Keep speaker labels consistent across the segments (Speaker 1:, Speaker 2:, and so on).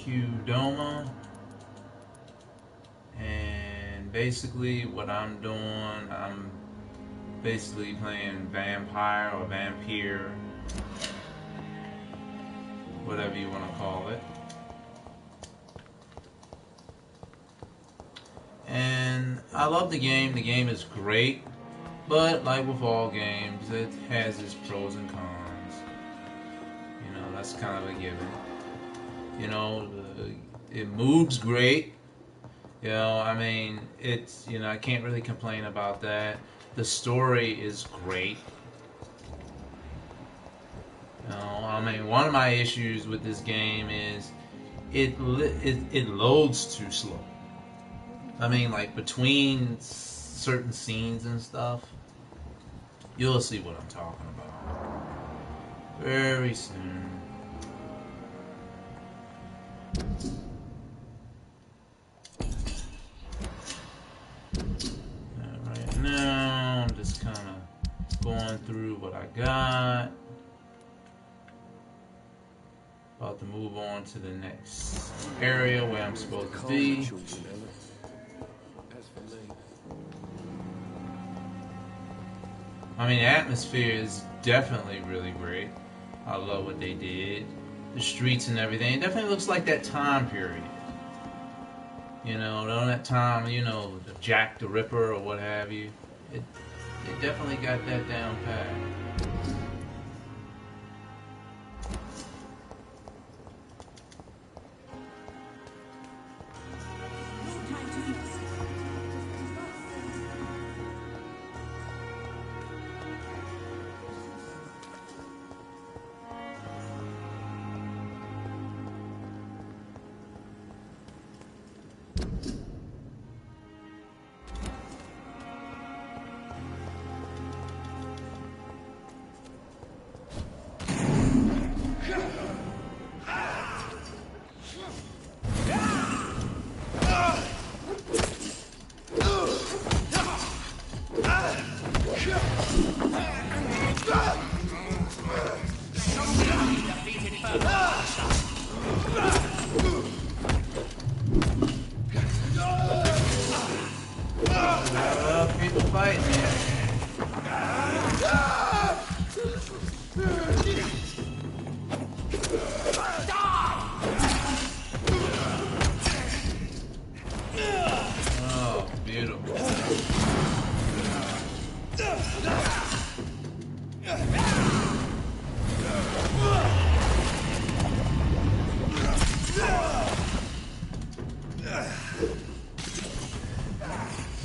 Speaker 1: Qdoma, and basically what I'm doing, I'm basically playing vampire or vampyr, whatever you want to call it. And I love the game. The game is great, but like with all games, it has its pros and cons. You know, that's kind of a given. You know, it moves great. You know, I mean, it's, you know, I can't really complain about that. The story is great. You know, I mean, one of my issues with this game is it loads too slow. I mean, like between certain scenes and stuff, you'll see what I'm talking about very soon. Right now, I'm just kind of going through what I got. About to move on to the next area where I'm supposed to be. I mean, the atmosphere is definitely really great. I love what they did. The streets and everything. It definitely looks like that time period. You know, during that time, you know, the Jack the Ripper or what have you. It definitely got that down pat. People fighting here. Oh, beautiful.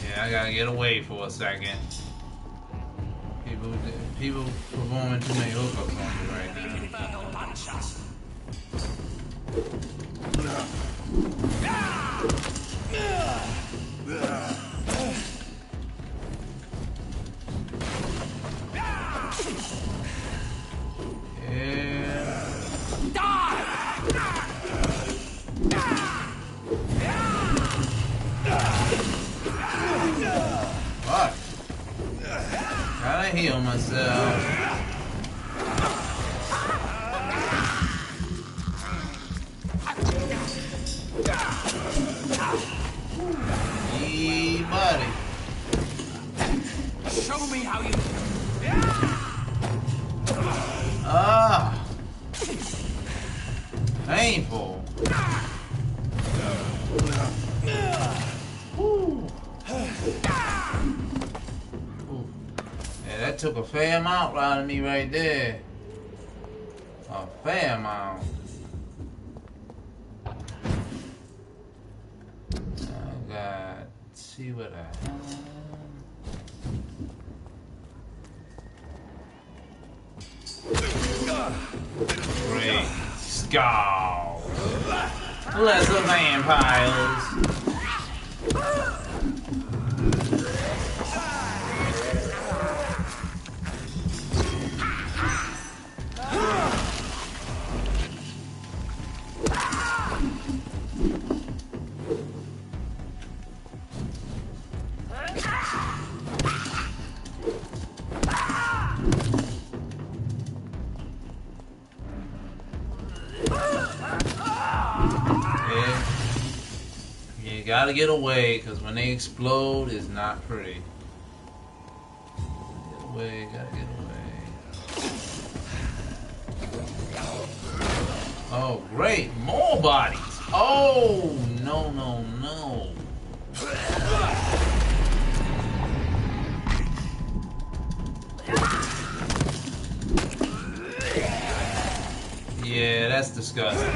Speaker 1: Yeah, I gotta get away for a second. People performing too many hookups on me right now. Fuck. Gotta heal myself. Hey, buddy.
Speaker 2: Show me how you.
Speaker 1: Ah. Painful. Woo. Yeah, that took a fair amount out of me right there. A fair amount. Oh God. Let's see what I have. Great. Skull. Lesser vampires. Okay. You gotta get away, because when they explode, it's not pretty. Get away, gotta get away. Oh, great! More bodies! Oh, no, no, no. Yeah, that's disgusting.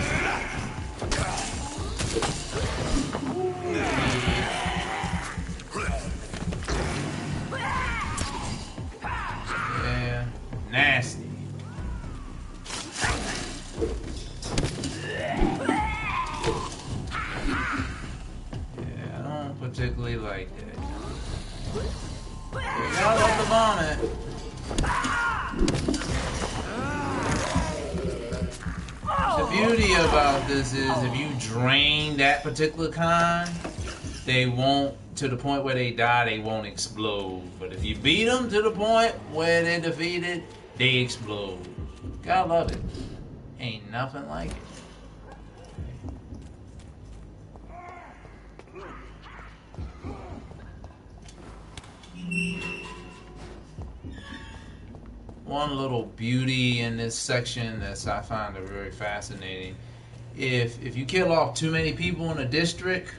Speaker 1: Yeah, nasty. Yeah, I don't particularly like that. You gotta let the vomit. The beauty about this is if you drain that particular kind, they won't, to the point where they die, they won't explode. But if you beat them to the point where they're defeated, they explode. Gotta love it. Ain't nothing like it. One little beauty in this section that I find it very fascinating. If you kill off too many people in a district,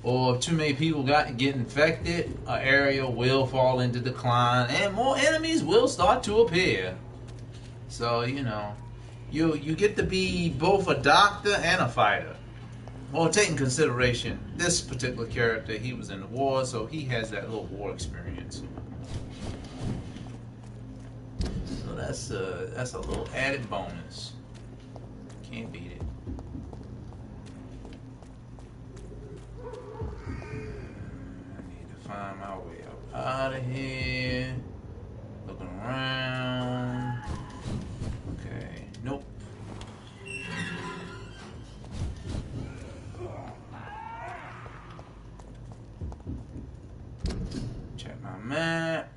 Speaker 1: or if too many people get infected, an area will fall into decline, and more enemies will start to appear. So you know, you get to be both a doctor and a fighter. Well, taking consideration this particular character, he was in the war, so he has that little war experience. So that's a little added bonus. Can't beat it. Find my way up out of here. Looking around. Okay. Nope. Check my map.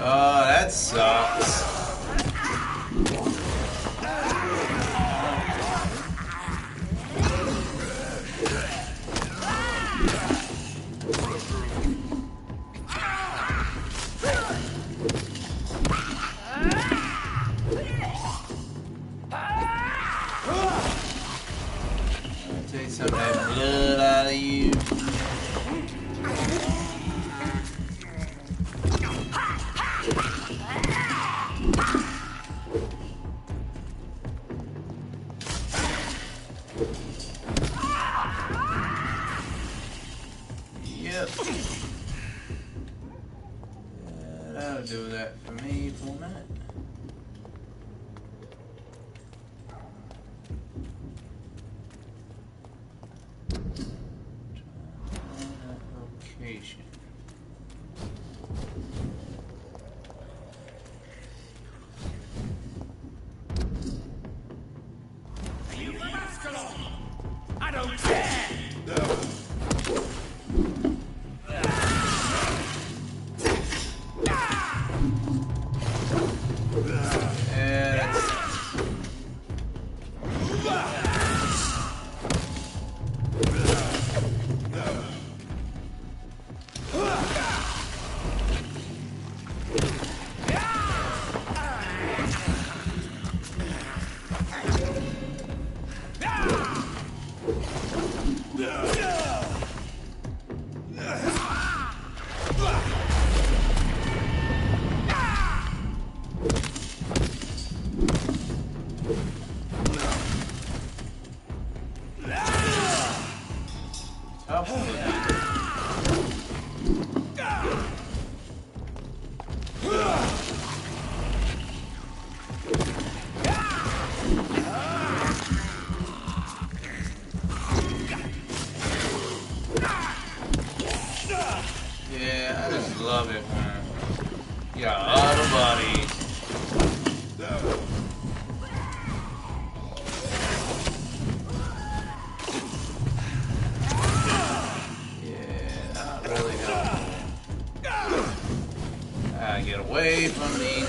Speaker 1: Oh, that sucks. Take some of that blood out of you. Yep. That'll do that for me for a minute. Location.
Speaker 2: I don't care!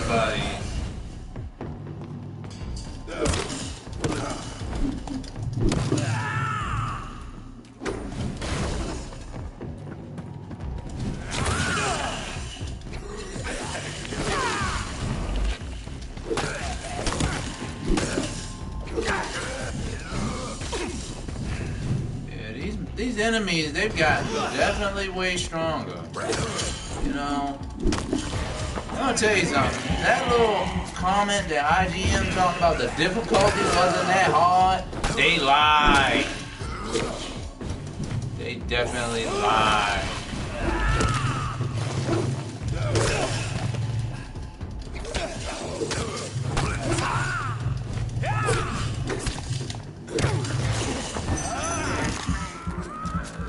Speaker 1: everybody. These enemies, they've gotten definitely way stronger. You know, I'm gonna tell you something. That little comment that IGN talking about the difficulty wasn't that hard, they lied. They definitely lied.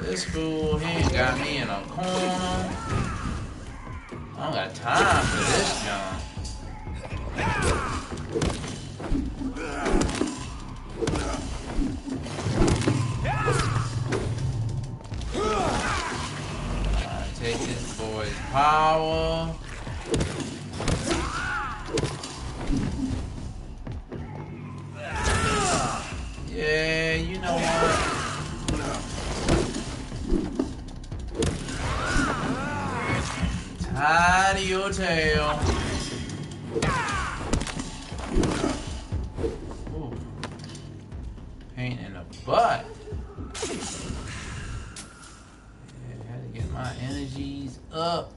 Speaker 1: This fool, he ain't got me in a corner. I don't got time for this junk. Take this boy's power. Yeah, you know what? Tied to your tail. Ooh. Pain in the butt. Yeah, had to get my energies up.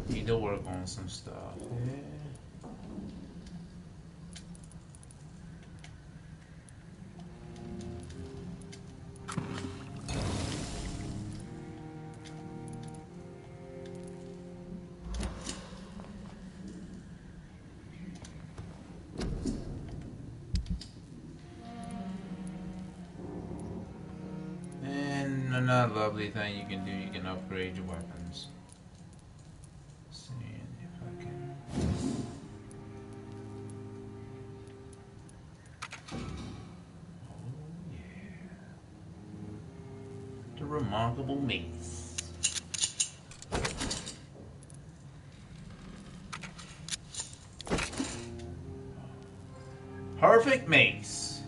Speaker 1: Need to work on some stuff. Yeah. And another lovely thing you can do, you can upgrade your weapons. See if I can. Oh yeah. The remarkable mace. Perfect mace.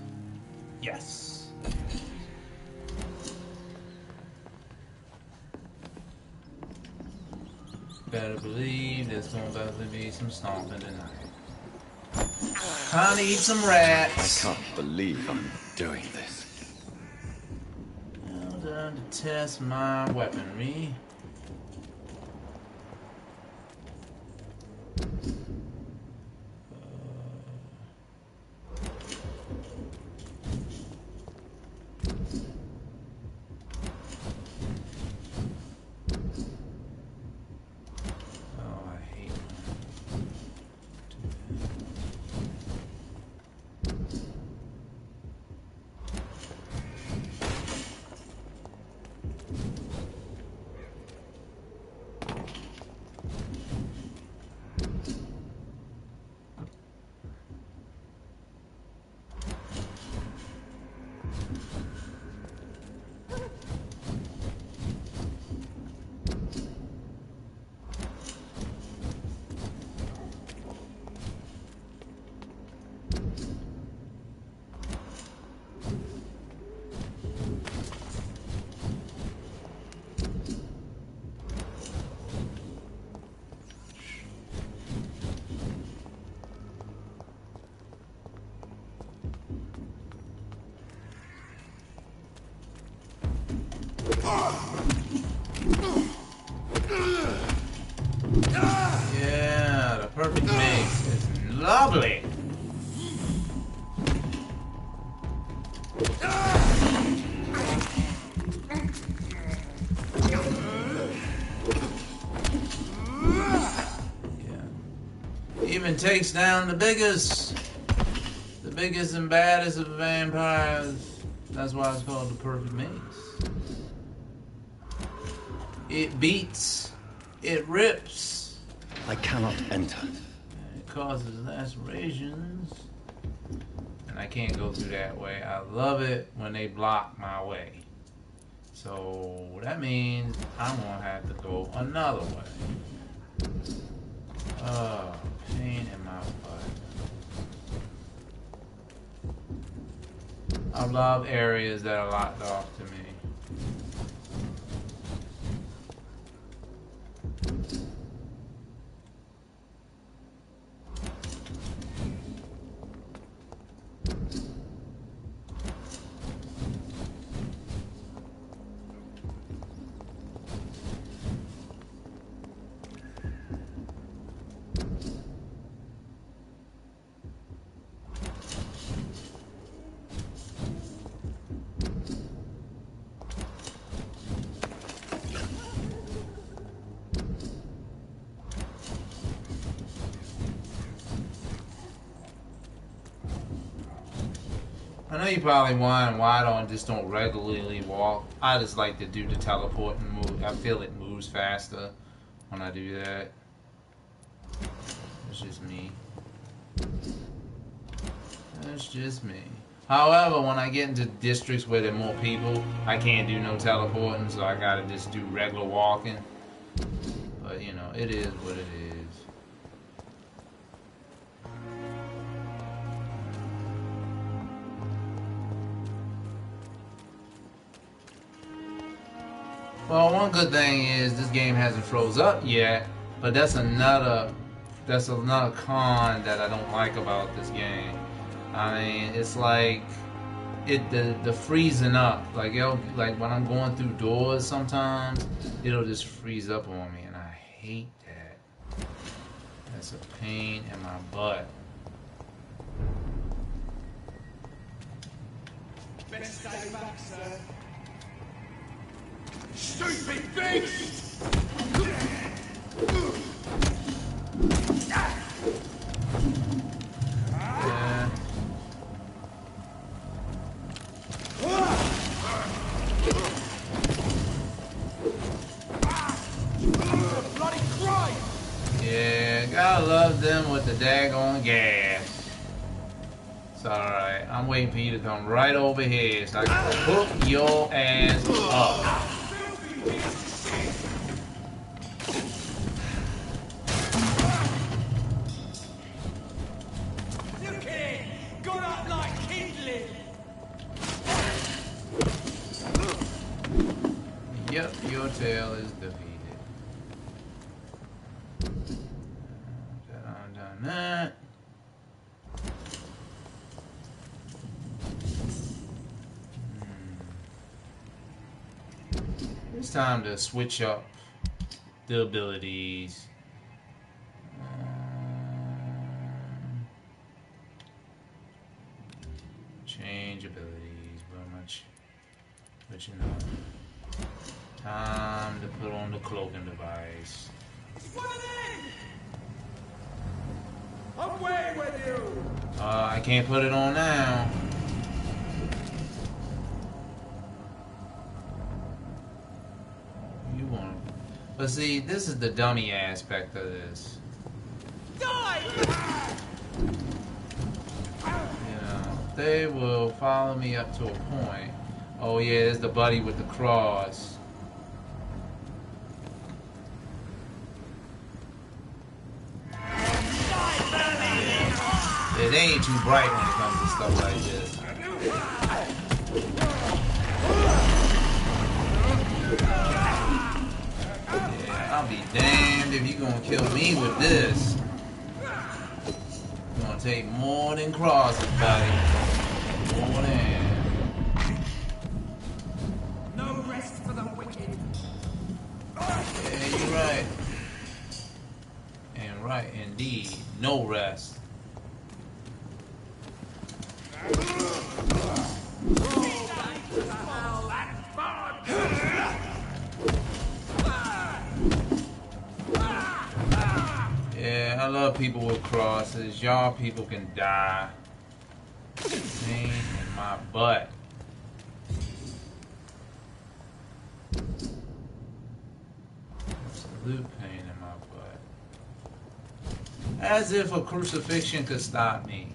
Speaker 1: Yes. Better believe there's gonna definitely be some stomping tonight. Time to eat some rats.
Speaker 3: I can't believe I'm doing this.
Speaker 1: Now time to test my weaponry. Yeah, the perfect mix is lovely. Yeah. Even takes down the biggest and baddest of vampires That's why it's called the perfect maze. It beats. It rips.
Speaker 3: I cannot enter.
Speaker 1: It causes lacerations. And I can't go through that way. I love it when they block my way. So that means I'm gonna have to go another way. Oh, pain in my butt. I love areas that are locked off to me. I know you probably wondering why I just don't regularly walk. I just like to do the teleport and move. I feel it moves faster when I do that. It's just me. That's just me. However, when I get into districts where there are more people, I can't do no teleporting, so I gotta just do regular walking. But you know, it is what it is. Well, one good thing is this game hasn't froze up yet, but that's another con that I don't like about this game. I mean, it's like the freezing up. Like when I'm going through doors, sometimes it'll just freeze up on me, and I hate that. That's a pain in my butt.
Speaker 2: Better stay back, sir. Stupid beast!
Speaker 1: Yeah.
Speaker 2: Bloody Christ!
Speaker 1: Yeah, gotta love them with the daggone gas. It's alright. I'm waiting for you to come right over here so I can hook your ass up.
Speaker 2: Look here! Got up like kindling!
Speaker 1: Yep, your tail is defeated. Done that. It's time to switch up the abilities. Change abilities, but you know. Time to put on the cloaking device.
Speaker 2: It's one of them! Away with you!
Speaker 1: I can't put it on now. You want to... But see, this is the dummy aspect of this.
Speaker 2: Die!
Speaker 1: You know, they will follow me up to a point. Oh yeah, there's the buddy with the cross. Yeah, they ain't too bright when it comes to stuff like this. Yeah, I'll be damned if you're gonna kill me with this. It's gonna take more than crosses, buddy. More than.
Speaker 2: No rest for the wicked.
Speaker 1: Yeah, you're right. And right indeed. No rest. Yeah, I love people with crosses. Y'all people can die. Pain in my butt. Absolute pain in my butt. As if a crucifixion could stop me.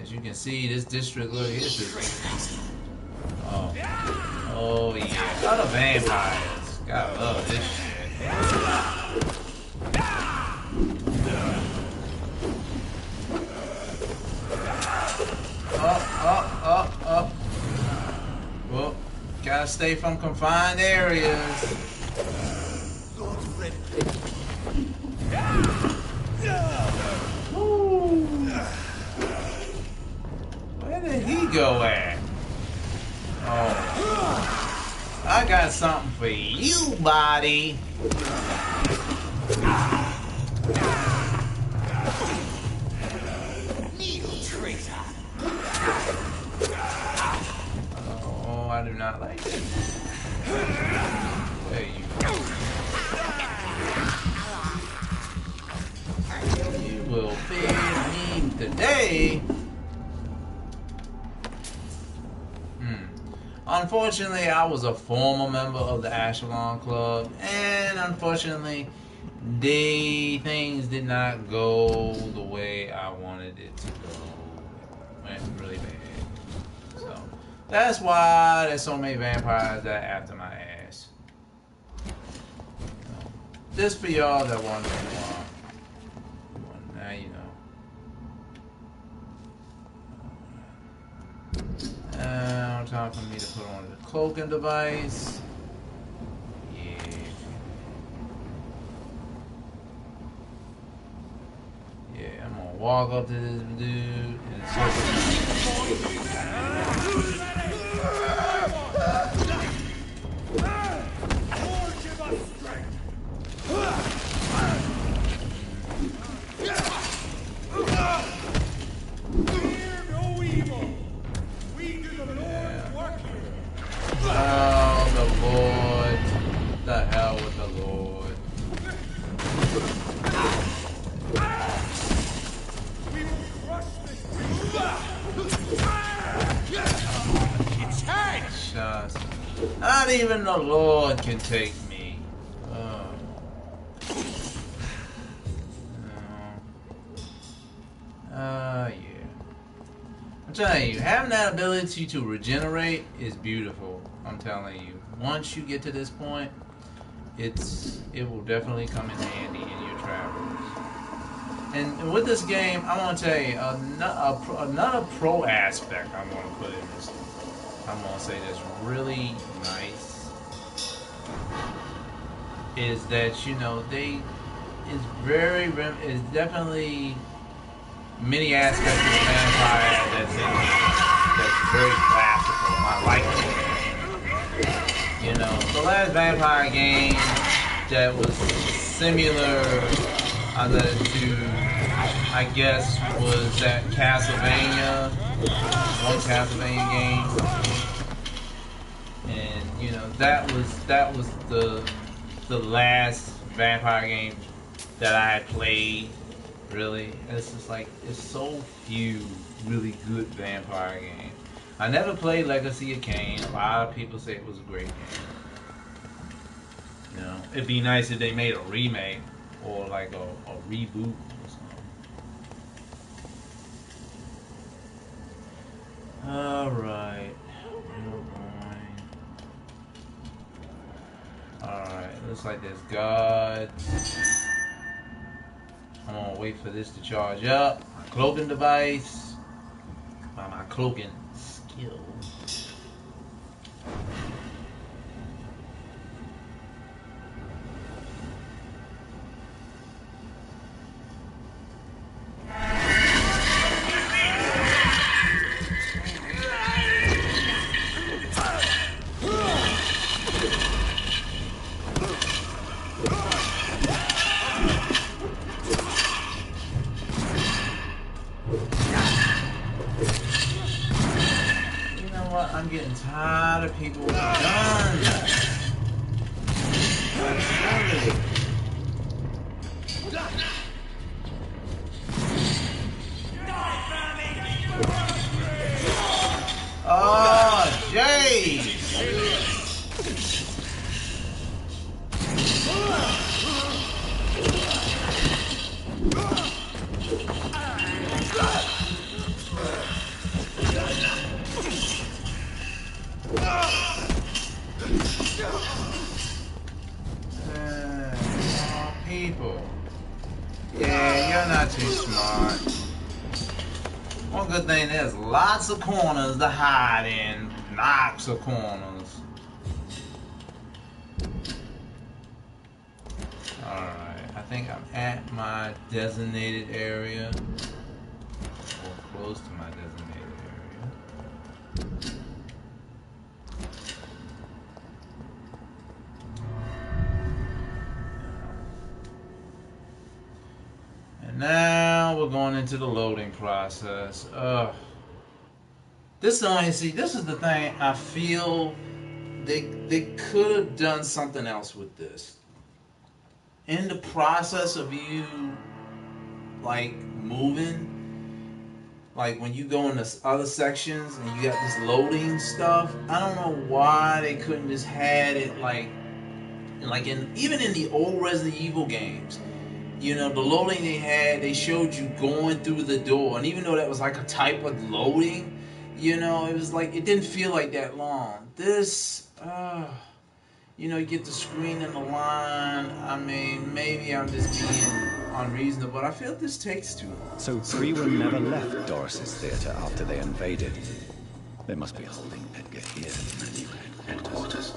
Speaker 1: As you can see, this district, look, it's just, oh yeah, other vampires. Gotta love this shit. Up. Well, gotta stay from confined areas. Where did he go at? Oh, I got something for you, buddy. Oh, I do not like it. There you go. You will feed me today. Unfortunately, I was a former member of the Echelon Club, and unfortunately, things did not go the way I wanted it to go. It went really bad. So, that's why there's so many vampires that are after my ass. Just for y'all that want to know. Now you know. Now, time for me to put on the cloaking device. Yeah, I'm gonna walk up to this dude and oh, the Lord. The hell with the Lord. Just, not even the Lord can take me. Oh. No. Yeah. I'm telling you, having that ability to regenerate is beautiful. I'm telling you. Once you get to this point, it will definitely come in handy in your travels. And with this game, I want to tell you another pro aspect I'm going to put in this. I'm going to say that's really nice is that, you know, is definitely many aspects of the vampire that's very classical. I like it. You know, the last vampire game that was similar to, I guess, was that Castlevania, one Castlevania game, and you know that was the last vampire game that I had played. Really, it's just like it's so few really good vampire games. I never played Legacy of Kain. A lot of people say it was a great game. You know, it'd be nice if they made a remake or like a reboot or something. Alright. Alright, looks like there's God. I'm gonna wait for this to charge up. My cloaking device. My cloaking skill. I'm getting tired of people with guns. Really.
Speaker 2: Die, Fanny!
Speaker 1: good thing there's lots of corners to hide in. Lots of corners. Alright, I think I'm at my designated area. Or close to my designated area. And now we're going into the loading process. This is the thing I feel they could have done something else with this. In the process of you like moving, like when you go into other sections and you got this loading stuff, I don't know why they couldn't just had it like even in the old Resident Evil games. You know, the loading they had, they showed you going through the door, and even though that was like a type of loading, you know, it was like it didn't feel like that long. This, you know, you get the screen and the line. I mean, maybe I'm just being unreasonable, but I feel this takes too long.
Speaker 3: So Freeman never left Doris's theater after they invaded. They must be holding Edgar here in the new headquarters.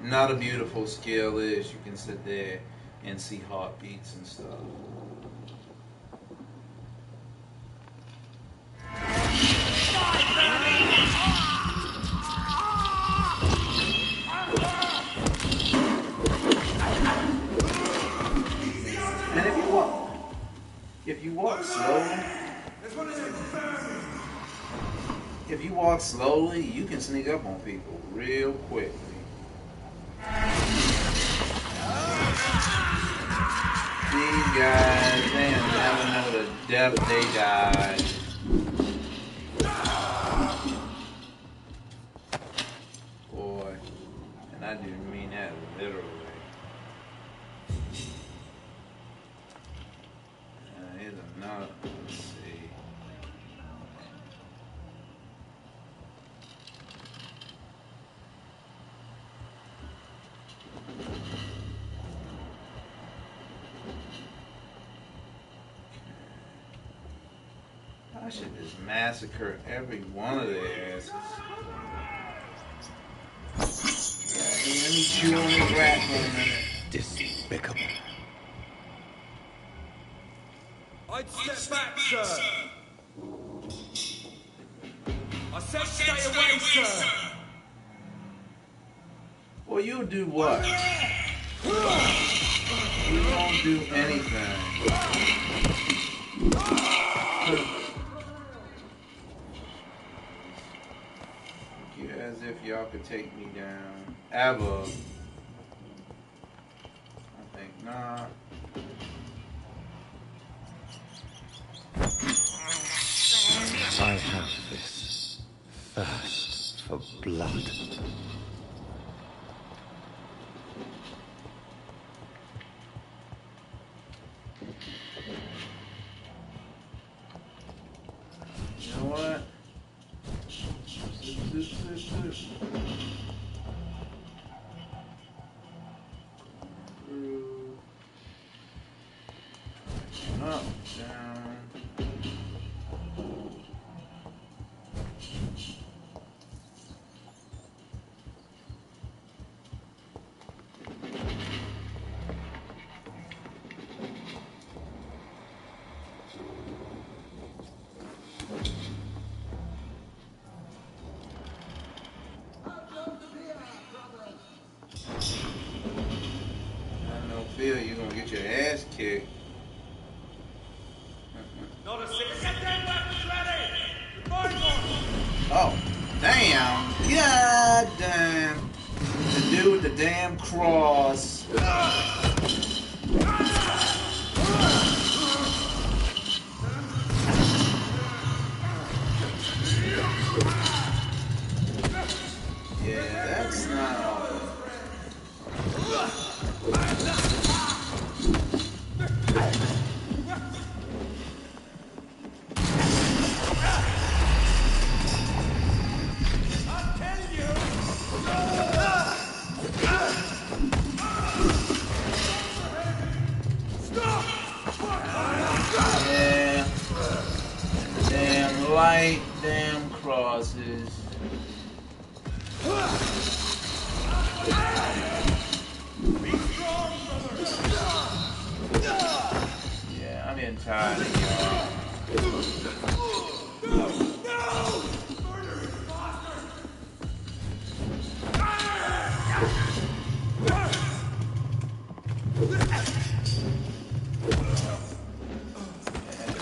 Speaker 1: Not a beautiful skill is you can sit there and see heartbeats and stuff. And if you walk slowly, you can sneak up on people real quickly. These guys, they never know the depth they died. Boy, and I didn't mean that literally. Here's another, let's see. I should just massacre every one of their asses. Let me chew on this rat for a minute.
Speaker 3: Despicable.
Speaker 2: I'd step back, sir. I said stay away, sir.
Speaker 1: Well, you'll do what? You won't do anything. As if y'all could take me down ever. I think not.
Speaker 3: I have this thirst for blood.
Speaker 1: You know what? Up, down. Feel you're gonna get your ass kicked.
Speaker 2: Not a single. Get them weapons ready. Find one.
Speaker 1: Oh, damn! God damn! The dude with the damn cross. Yeah, that's not all. light damn crosses. Yeah, I'm getting tired of y'all.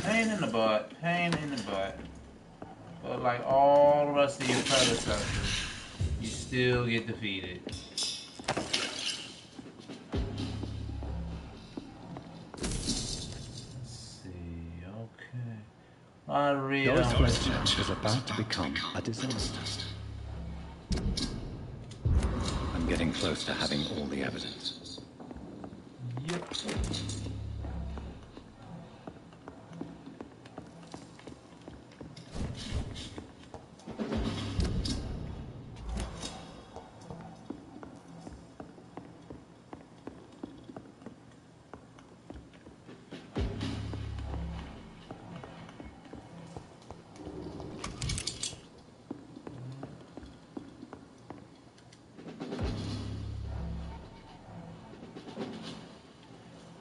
Speaker 1: Pain in the butt, pain in the butt. But like all the rest of your predecessors, you still get defeated. Let's see, okay.
Speaker 3: Doris Fletcher is about to become a disaster. I'm getting close to having all the evidence.
Speaker 1: Yep.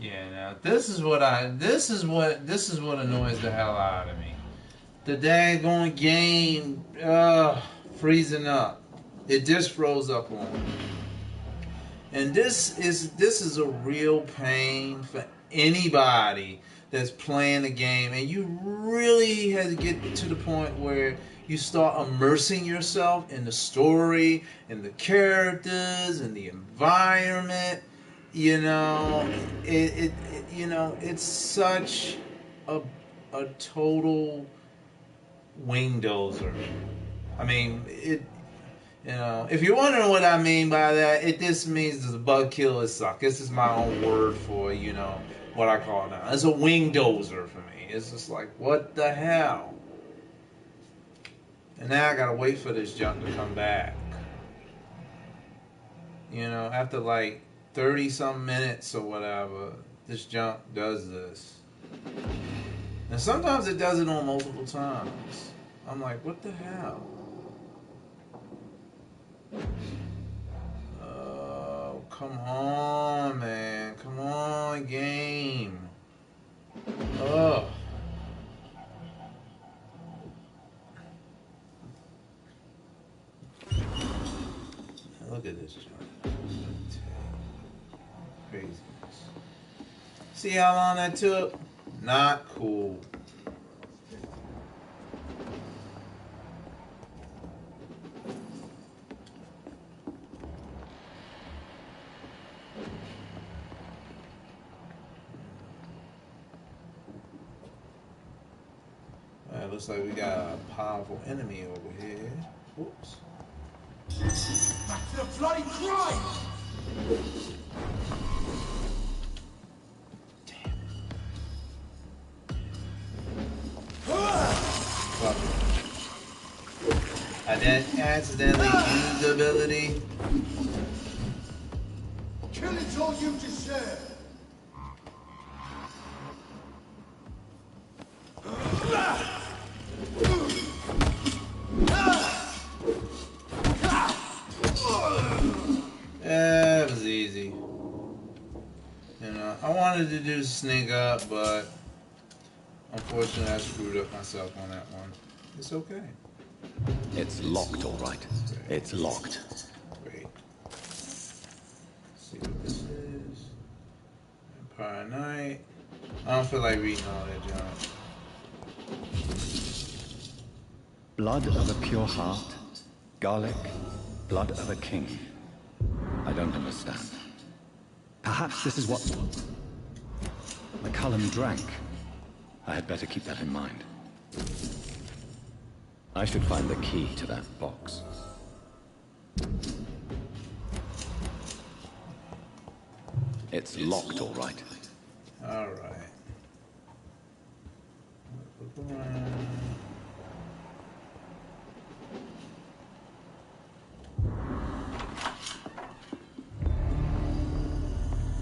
Speaker 1: Yeah, now this is what annoys the hell out of me. The daggone game freezing up. It just froze up on me. And this is a real pain for anybody that's playing the game, and you really have to get to the point where you start immersing yourself in the story and the characters and the environment. You know, it's such a total wingdozer. I mean, if you're wondering what I mean by that, it just means the bug killers suck. This is my own word for, what I call it now. It's a wingdozer for me. It's just like, what the hell? And now I gotta wait for this junk to come back. After like 30-some minutes or whatever, this junk does this. And sometimes it does it on multiple times. I'm like, what the hell? Oh, come on, man. Come on, game. Oh. Look at this joint. Craziness. See how long that took? Not cool. Looks like we got a powerful enemy over here. Whoops.
Speaker 2: Back to the bloody crime!
Speaker 1: Damn it. I didn't accidentally use the ability.
Speaker 2: Killing's all you deserve!
Speaker 1: Yeah, it was easy. I wanted to do sneak up, but unfortunately I screwed up myself on that one. It's okay.
Speaker 3: It's locked, all right. It's locked.
Speaker 1: Great. Let's see what this is. Empire Knight. I don't feel like reading all that junk.
Speaker 3: Blood of a pure heart. Garlic. Blood of a king. I don't understand. Perhaps this is what McCullum drank. I had better keep that in mind. I should find the key to that box. It's locked, all right.
Speaker 1: All right. Look around.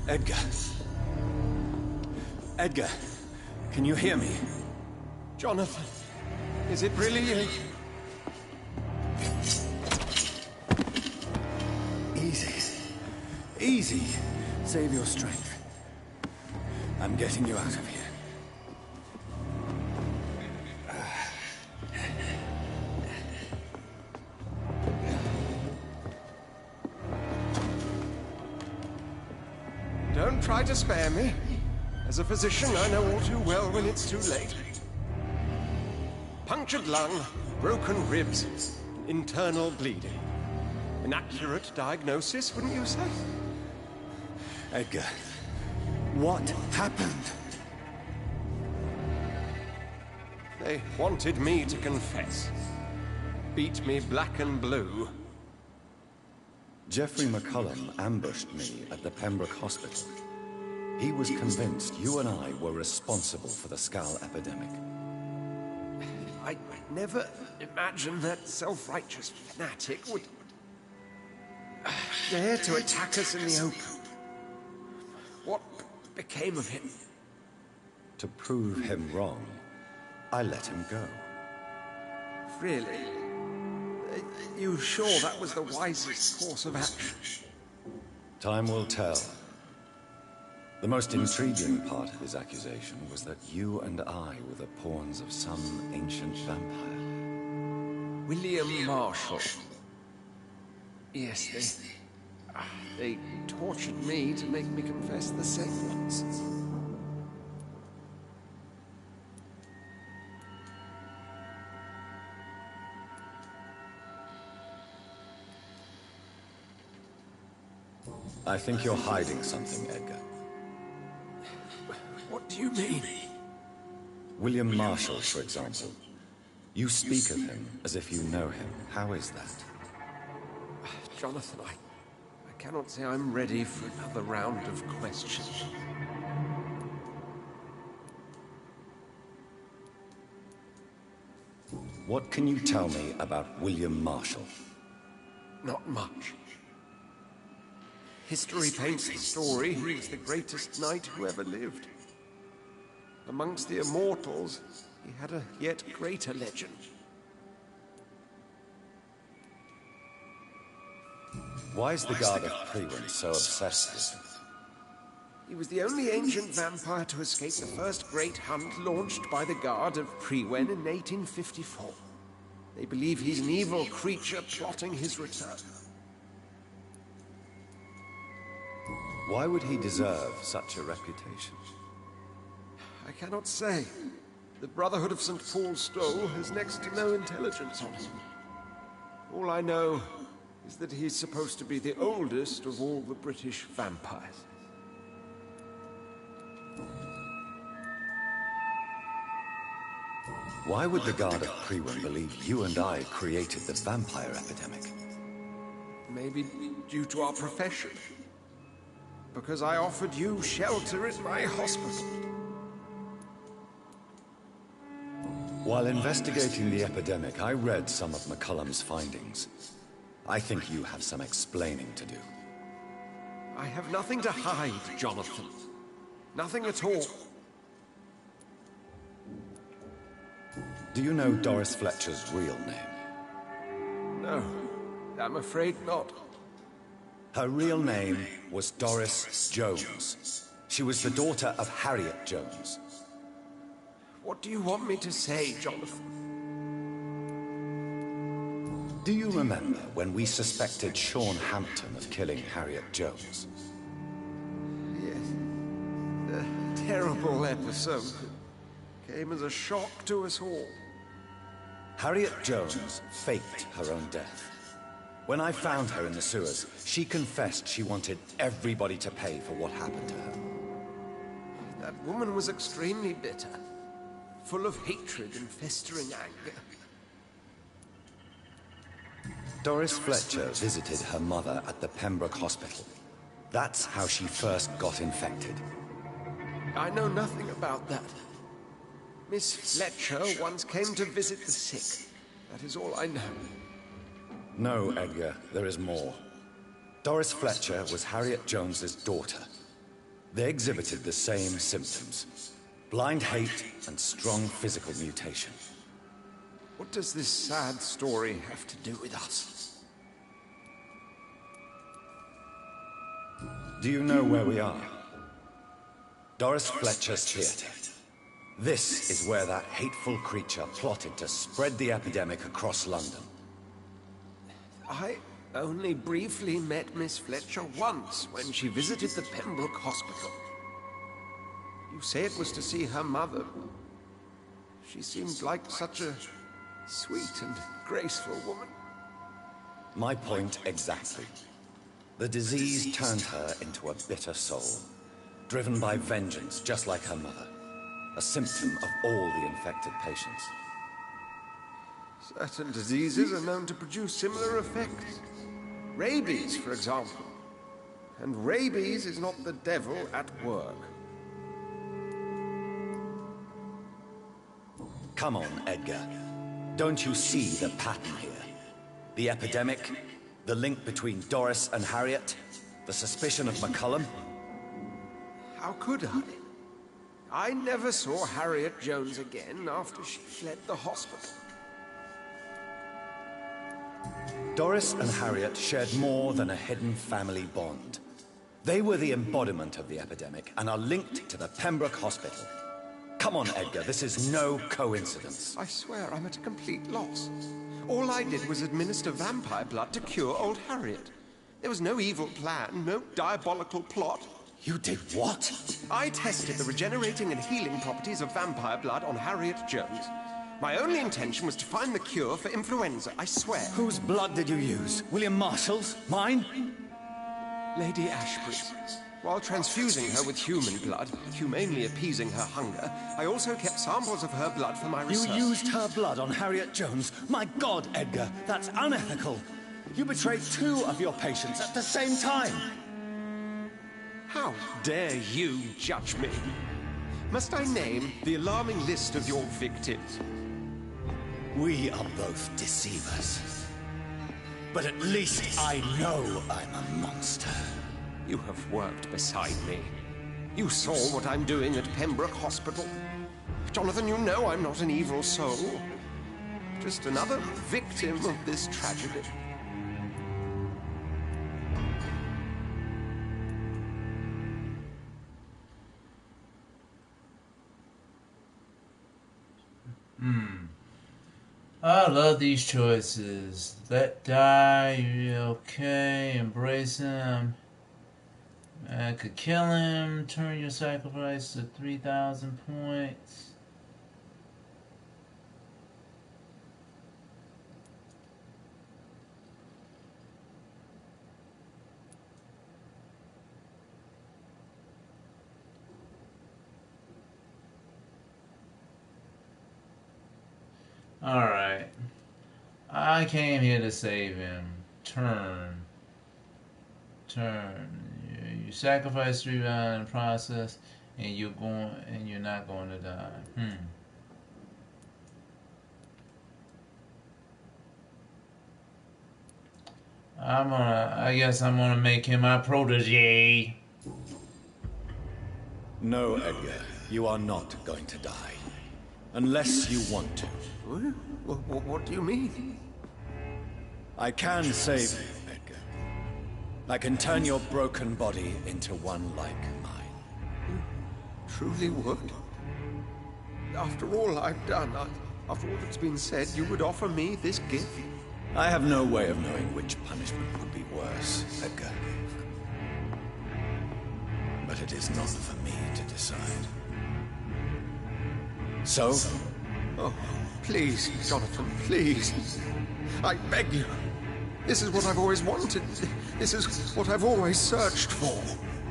Speaker 3: Edgar. Edgar, can you hear me?
Speaker 2: Jonathan,
Speaker 4: Is it really? Easy. Easy. Save your strength. I'm getting you out of here. Don't try to spare me. As a physician, I know all too well when it's too late. Punctured lung, broken ribs, internal bleeding. An accurate diagnosis, wouldn't you say? Edgar, what happened? They wanted me to confess. Beat me black and blue.
Speaker 3: Jeffrey McCullum ambushed me at the Pembroke Hospital. He was convinced you and I were responsible for the Skull epidemic.
Speaker 4: I never imagined that self-righteous fanatic would dare to attack us in the open. What became of him?
Speaker 3: To prove him wrong, I let him go.
Speaker 4: Really? Are you sure that was the wisest course of action?
Speaker 3: Time will tell. The most intriguing part of his accusation was that you and I were the pawns of some ancient vampire.
Speaker 4: William Marshall. Yes, they tortured me to make me confess the same nonsense.
Speaker 3: I think you're hiding something, Edgar.
Speaker 4: What do you mean?
Speaker 3: William Marshall, for example. You speak of him as if you know him. How is that?
Speaker 4: Jonathan, I cannot say I'm ready for another round of questions.
Speaker 3: What can you tell me about William Marshall?
Speaker 4: Not much. History paints the story he was the greatest knight who ever lived. Amongst the immortals, he had a yet greater legend.
Speaker 3: Why is the Guard of Priwen so obsessed with him?
Speaker 4: He was the only ancient vampire to escape the first great hunt launched by the Guard of Priwen in 1854. They believe he's an evil creature plotting his return.
Speaker 3: Why would he deserve such a reputation?
Speaker 4: I cannot say. The Brotherhood of St. Paul's Stole has next to no intelligence on him. All I know is that he's supposed to be the oldest of all the British vampires.
Speaker 3: Why would the Guard of Priwen believe you and I created the vampire epidemic?
Speaker 4: Maybe due to our profession. Because I offered you shelter at my hospital.
Speaker 3: While investigating the epidemic, I read some of McCullum's findings. I think you have some explaining to do.
Speaker 4: I have nothing to hide, Jonathan. Nothing at all.
Speaker 3: Do you know Doris Fletcher's real name?
Speaker 4: No, I'm afraid not.
Speaker 3: Her real name was Doris Jones. She was the daughter of Harriet Jones.
Speaker 4: What do you want me to say, Jonathan?
Speaker 3: Do you remember when we suspected Sean Hampton of killing Harriet Jones?
Speaker 4: Yes. The terrible episode came as a shock to us all.
Speaker 3: Harriet Jones faked her own death. When I found her in the sewers, she confessed she wanted everybody to pay for what happened to her.
Speaker 4: That woman was extremely bitter, full of hatred and festering anger.
Speaker 3: Doris Fletcher visited her mother at the Pembroke Hospital. That's how she first got infected.
Speaker 4: I know nothing about that. Miss Fletcher once came to visit the sick. That is all I know.
Speaker 3: No, Edgar, there is more. Doris Fletcher was Harriet Jones's daughter. They exhibited the same symptoms: blind hate and strong physical mutation.
Speaker 4: What does this sad story have to do with us?
Speaker 3: Do you know where we are? Doris Fletcher's theater. This is where that hateful creature plotted to spread the epidemic across London.
Speaker 4: I only briefly met Miss Fletcher once when she visited the Pembroke Hospital. You say it was to see her mother. She seemed like such a sweet and graceful woman.
Speaker 3: My point exactly. The disease turned her into a bitter soul, driven by vengeance just like her mother. A symptom of all the infected patients.
Speaker 4: Certain diseases are known to produce similar effects. Rabies, for example. And rabies is not the devil at work.
Speaker 3: Come on, Edgar. Don't you see the pattern here? The epidemic, the link between Doris and Harriet, the suspicion of McCullum.
Speaker 4: How could I? I never saw Harriet Jones again after she fled the hospital.
Speaker 3: Doris and Harriet shared more than a hidden family bond. They were the embodiment of the epidemic and are linked to the Pembroke Hospital. Come on, Edgar, this is no coincidence.
Speaker 4: I swear I'm at a complete loss. All I did was administer vampire blood to cure old Harriet. There was no evil plan, no diabolical plot.
Speaker 3: You did what?
Speaker 4: I tested the regenerating and healing properties of vampire blood on Harriet Jones. My only intention was to find the cure for influenza, I swear.
Speaker 3: Whose blood did you use? William Marshall's? Mine?
Speaker 4: Lady Ashbury's. While transfusing her with human blood, humanely appeasing her hunger, I also kept samples of her blood for my research.
Speaker 3: You used her blood on Harriet Jones? My God, Edgar, that's unethical. You betrayed 2 of your patients at the same time.
Speaker 4: How dare you judge me? Must I name the alarming list of your victims?
Speaker 3: We are both deceivers. But at least I know I'm a monster.
Speaker 4: You have worked beside me. You saw what I'm doing at Pembroke Hospital. Jonathan, you know I'm not an evil soul. Just another victim of this tragedy.
Speaker 1: I love these choices. Let die, you're okay, embrace him. I could kill him, turn your sacrifice to 3,000 points. Alright. I came here to save him. Turn. You sacrifice 3 rounds in the process, and you're not going to die. I guess I'm gonna make him my protege.
Speaker 3: No, Edgar, you are not going to die. Unless you want to.
Speaker 4: What do you mean?
Speaker 3: I can save you, Edgar. I can turn your broken body into one like mine.
Speaker 4: Truly would? After all I've done, after all that's been said, you would offer me this gift?
Speaker 3: I have no way of knowing which punishment would be worse, Edgar. But it is not for me to decide. So?
Speaker 4: Oh, please, Jonathan, please. I beg you. This is what I've always wanted. This is what I've always searched for.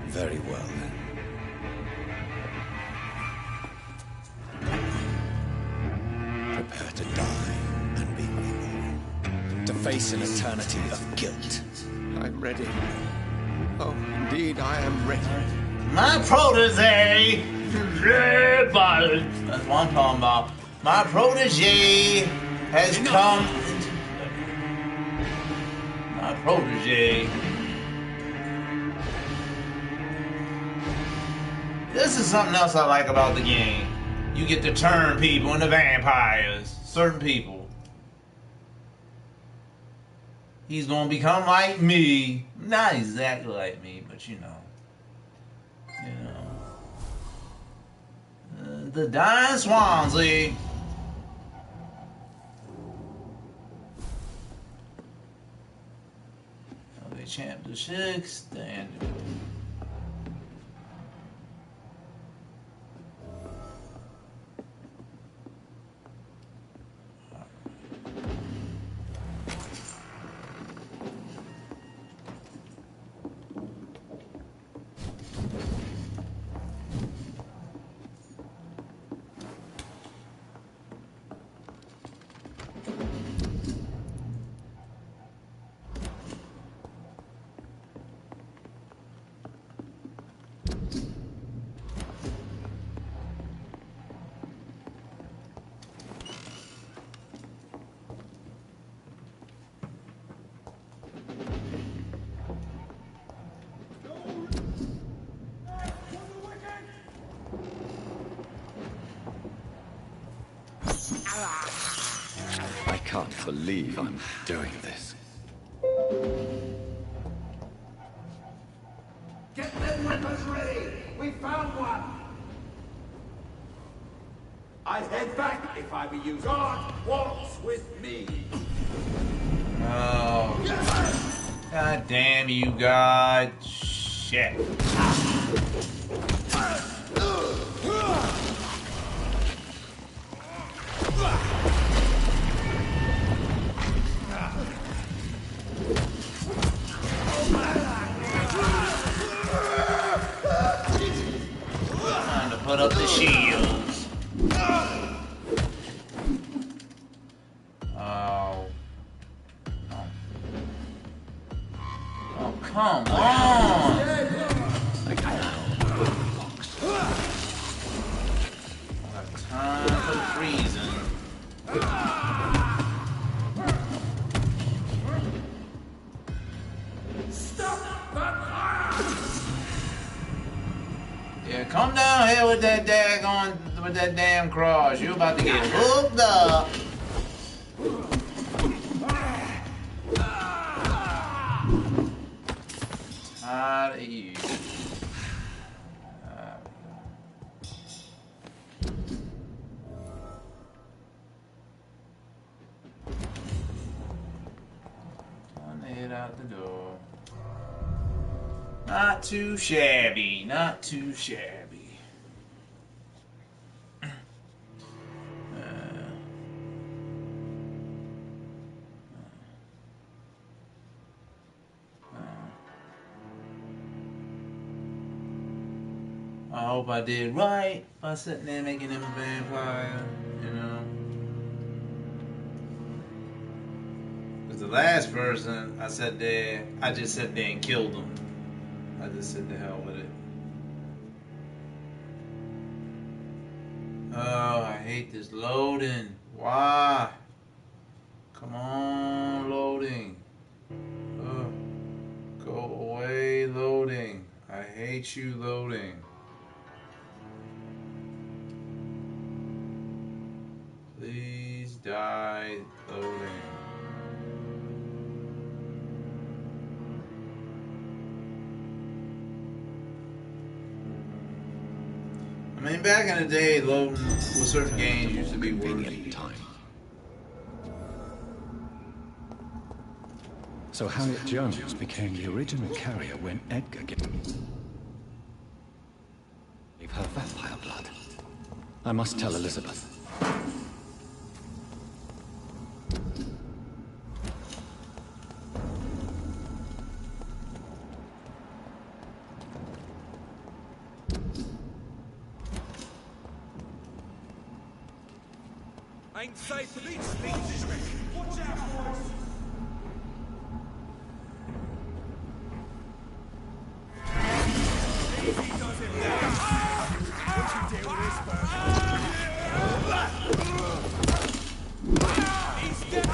Speaker 3: Very well, then. Prepare to die and be reborn. To face an eternity of guilt.
Speaker 4: I'm ready. Oh, indeed, I am ready.
Speaker 1: My protege! That's what I'm talking about. My protege has come. My protege. This is something else I like about the game. You get to turn people into vampires. Certain people. He's gonna become like me. Not exactly like me, but you know. The dying Swansea. Okay, chapter 6, standard.
Speaker 3: I can't believe I'm doing this.
Speaker 2: Get them weapons ready! We found one! I'd head back if I were you. God walks with me!
Speaker 1: Oh. God damn you, God. Shit. Time to put up the shields. Oh. Oh, come on! Time for the freezing. Yeah, come down here with that with that damn cross. You about to get hooked up. Tired of you. Time to head out the door. Not too shabby, not too shabby. I hope I did right by sitting there making him a vampire, you know. Because the last person I sat there, I just sat there and killed him. I just said the hell with it. Oh, I hate this loading. Why? Come on, loading. Oh, go away, loading. I hate you, loading. Please die, loading. I mean, back in the day, loading with certain games used to be worthy.
Speaker 3: Time. So Harriet Jones became the original carrier when Edgar gave her vampire blood. I must tell Elizabeth.
Speaker 2: Ain't safe for these things. Watch out, boys! Easy does it now. We should deal with this first. He's dead.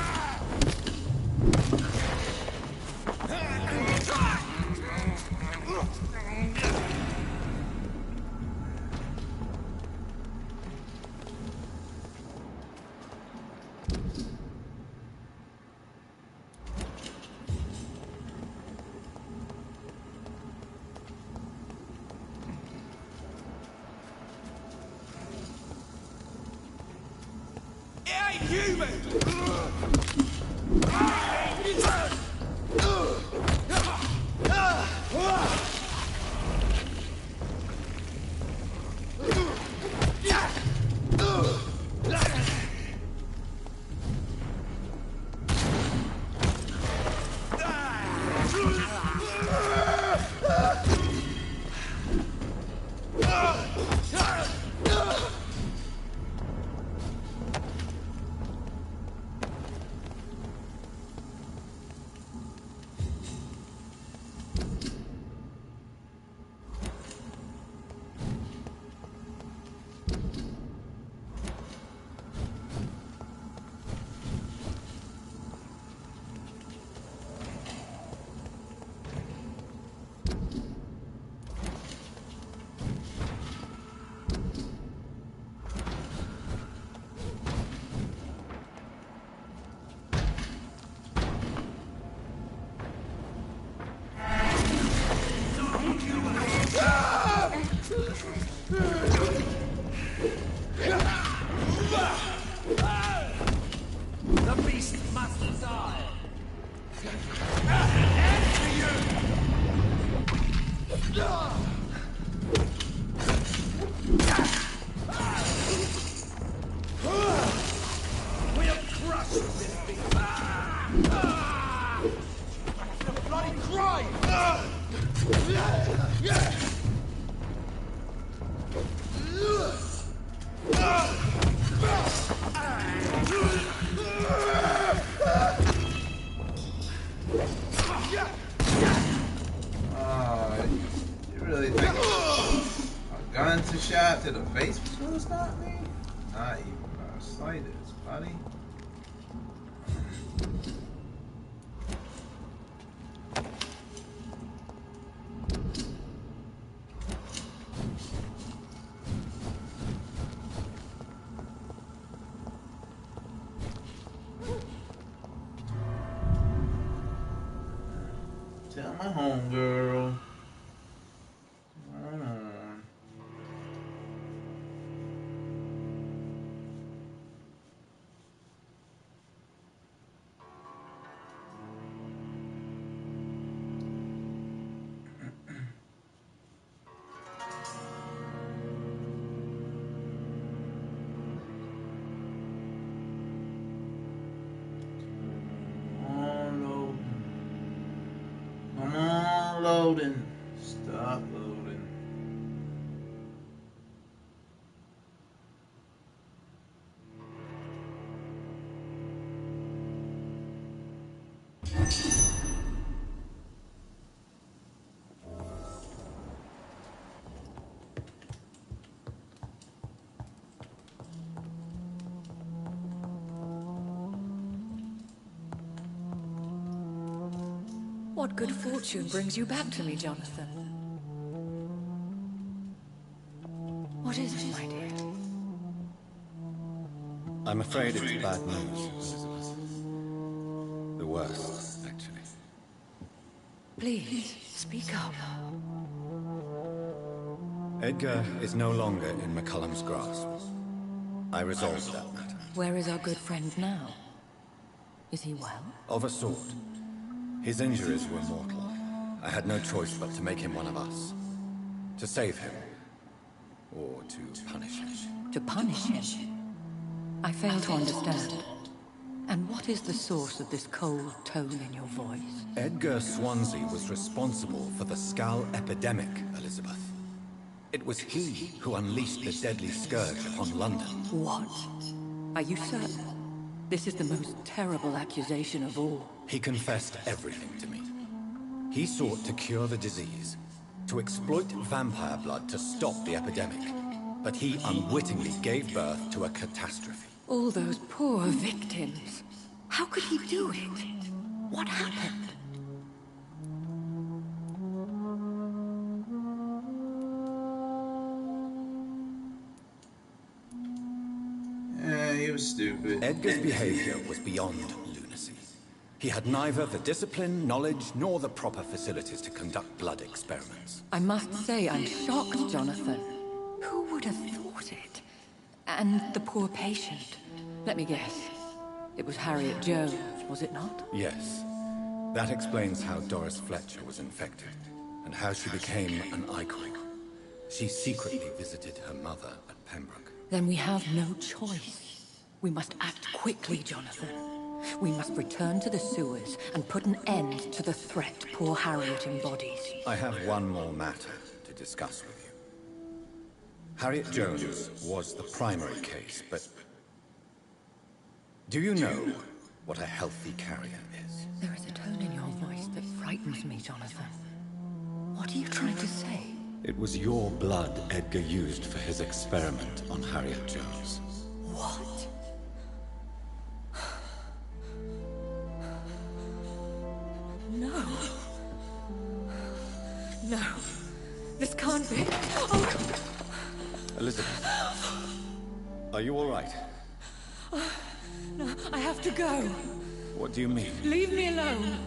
Speaker 2: It ain't human! The beast must die! We'll crush this beast! The bloody crime!
Speaker 1: You really think a gun to shot to the face was gonna stop me? Not even the slightest, buddy. Tell my homegirl. Come on. Come on, loading. Stop loading.
Speaker 5: What good fortune brings you back to me, Jonathan? What is it, my dear?
Speaker 3: I'm afraid it's bad news, Elizabeth. The worst, actually.
Speaker 5: Please, speak up.
Speaker 3: Edgar is no longer in McCullum's grasp. I resolved that matter.
Speaker 5: Where is our good friend now? Is he well?
Speaker 3: Of a sort. His injuries were mortal. I had no choice but to make him one of us. To save him. Or to punish him.
Speaker 5: To punish him? I fail to understand. And what is the source of this cold tone in your voice?
Speaker 3: Edgar Swansea was responsible for the Skull epidemic, Elizabeth. It was he who unleashed the deadly scourge upon London.
Speaker 5: What? Are you certain? This is the most terrible accusation of all.
Speaker 3: He confessed everything to me. He sought to cure the disease, to exploit vampire blood to stop the epidemic. But he unwittingly gave birth to a catastrophe.
Speaker 5: All those poor victims. How could he do it? What happened?
Speaker 1: Yeah, he was stupid.
Speaker 3: Edgar's behavior was beyond lunacy. He had neither the discipline, knowledge, nor the proper facilities to conduct blood experiments.
Speaker 5: I must say I'm shocked, Jonathan. Who would have thought it? And the poor patient. Let me guess. It was Harriet Jones, was it not?
Speaker 3: Yes. That explains how Doris Fletcher was infected, and how she became an icon. She secretly visited her mother at Pembroke.
Speaker 5: Then we have no choice. We must act quickly, Jonathan. We must return to the sewers and put an end to the threat poor Harriet embodies.
Speaker 3: I have one more matter to discuss with you. Harriet Jones was the primary case, but... do you know what a healthy carrier is?
Speaker 5: There is a tone in your voice that frightens me, Jonathan. What are you trying to say?
Speaker 3: It was your blood Edgar used for his experiment on Harriet Jones.
Speaker 5: What? No. No. This can't be. Oh.
Speaker 3: Elizabeth, are you all right?
Speaker 5: No, I have to go.
Speaker 3: What do you mean?
Speaker 5: Leave me alone.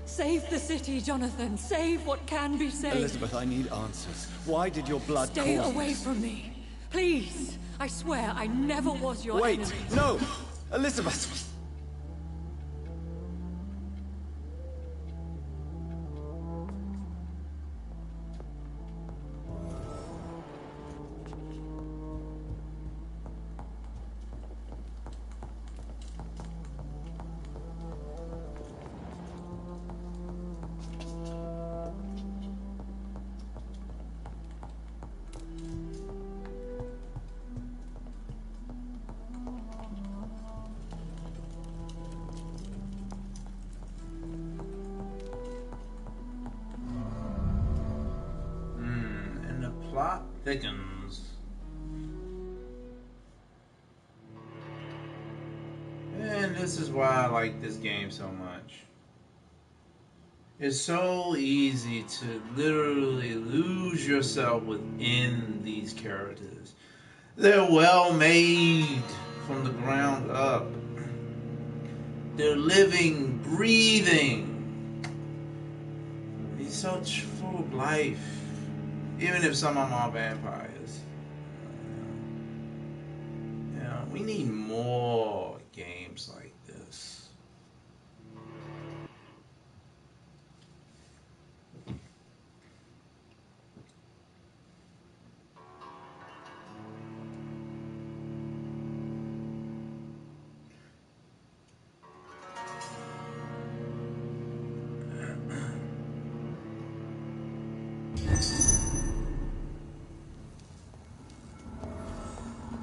Speaker 5: Save the city, Jonathan. Save what can be saved.
Speaker 3: Elizabeth, I need answers. Why did your blood
Speaker 5: Stay
Speaker 3: cause
Speaker 5: away
Speaker 3: this?
Speaker 5: from me. Please. I swear I never was your
Speaker 3: Wait!
Speaker 5: enemy.
Speaker 3: No! Elizabeth!
Speaker 1: And the plot thickens. And this is why I like this game so much. It's so easy to literally lose yourself within these characters. They're well made from the ground up. They're living, breathing. He's so full of life. Even if some of them are vampires. We need more games like this.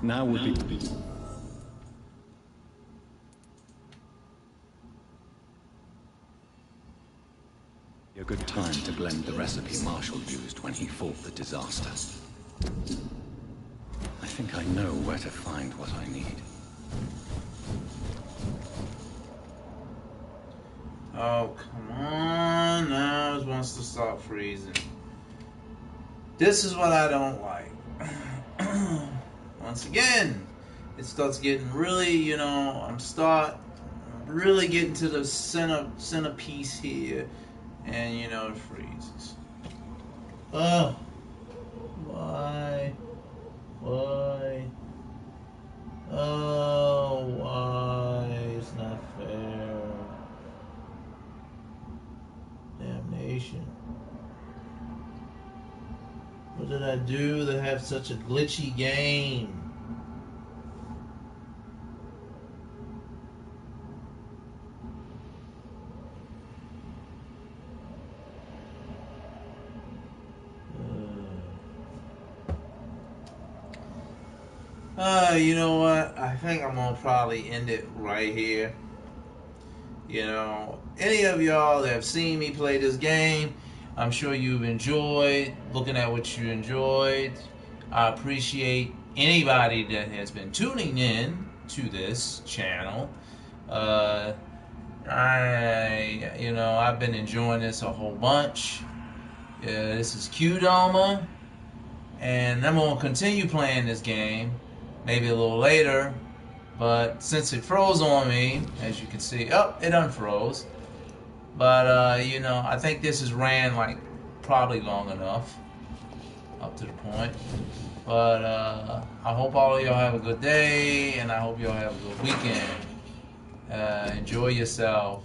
Speaker 3: Now would be a good time to blend the recipe Marshall used when he fought the disaster. I think I know where to find what I need.
Speaker 1: Oh, come on. Now it wants to stop freezing. This is what I don't like. Once again, it starts getting really, I'm really getting to the centerpiece here, and it freezes. Oh, why? Oh, why? It's not fair. Damnation. What did I do to have such a glitchy game? You know what? I think I'm gonna probably end it right here. Any of y'all that have seen me play this game, I'm sure you've enjoyed looking at what you enjoyed. I appreciate anybody that has been tuning in to this channel. I've been enjoying this a whole bunch. This is Q-Doma, and I'm gonna continue playing this game, maybe a little later. But since it froze on me, as you can see, it unfroze. But I think this has ran like probably long enough. up to the point. But I hope all of y'all have a good day, and I hope y'all have a good weekend. Enjoy yourself.